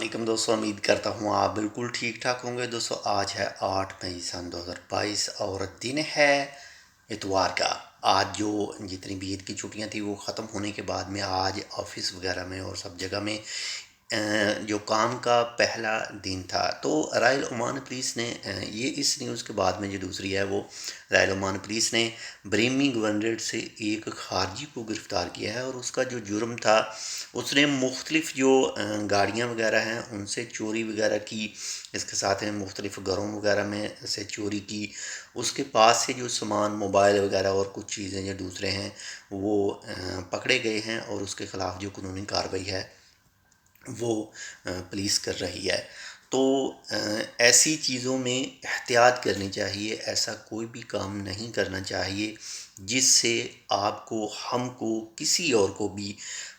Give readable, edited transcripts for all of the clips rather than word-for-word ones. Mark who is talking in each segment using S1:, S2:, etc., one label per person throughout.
S1: वालेकुम दोस्तों, उम्मीद करता हूँ आप बिल्कुल ठीक ठाक होंगे। दोस्तों आज है 8 मई सन 2022 और दिन है इतवार का। आज जो जितनी भी ईद की छुट्टियां थी वो ख़त्म होने के बाद में आज ऑफिस वगैरह में और सब जगह में जो काम का पहला दिन था। तो रायल ओमान पुलिस ने ये इस न्यूज़ के बाद में जो दूसरी है वो रायल ओमान पुलिस ने ब्रेमी गवर्नर से एक खारजी को गिरफ़्तार किया है और उसका जो जुर्म था उसने मुख्तलिफ़ जो गाड़ियाँ वगैरह हैं उनसे चोरी वगैरह की। इसके साथ में मुख्तलिफ़ घरों वगैरह में से चोरी की। उसके पास से जो सामान मोबाइल वगैरह और कुछ चीज़ें जो दूसरे हैं वो पकड़े गए हैं और उसके ख़िलाफ़ जो कानूनी कार्रवाई है वो पुलिस कर रही है। तो ऐसी चीज़ों में एहतियात करनी चाहिए। ऐसा कोई भी काम नहीं करना चाहिए जिससे आपको, हमको, किसी और को भी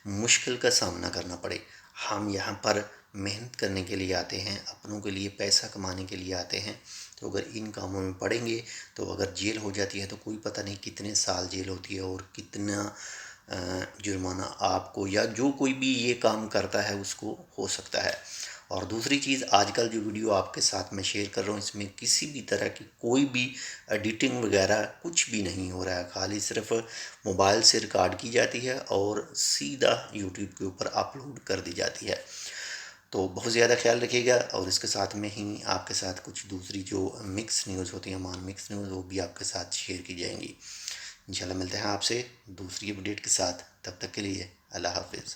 S1: मुश्किल का सामना करना पड़े। हम यहाँ पर मेहनत करने के लिए आते हैं, अपनों के लिए पैसा कमाने के लिए आते हैं। तो अगर इन कामों में पड़ेंगे तो अगर जेल हो जाती है तो कोई पता नहीं कितने साल जेल होती है और कितना जुर्माना आपको या जो कोई भी ये काम करता है उसको हो सकता है। और दूसरी चीज़, आजकल जो वीडियो आपके साथ मैं शेयर कर रहा हूँ इसमें किसी भी तरह की कोई भी एडिटिंग वगैरह कुछ भी नहीं हो रहा है। खाली सिर्फ मोबाइल से रिकॉर्ड की जाती है और सीधा यूट्यूब के ऊपर अपलोड कर दी जाती है। तो बहुत ज़्यादा ख्याल रखिएगा। और इसके साथ में ही आपके साथ कुछ दूसरी जो मिक्स न्यूज़ होती है, मान मिक्स न्यूज़, वो भी आपके साथ शेयर की जाएंगी। इंशाल्लाह मिलते हैं आपसे दूसरी अपडेट के साथ। तब तक के लिए अल्लाह हाफिज़।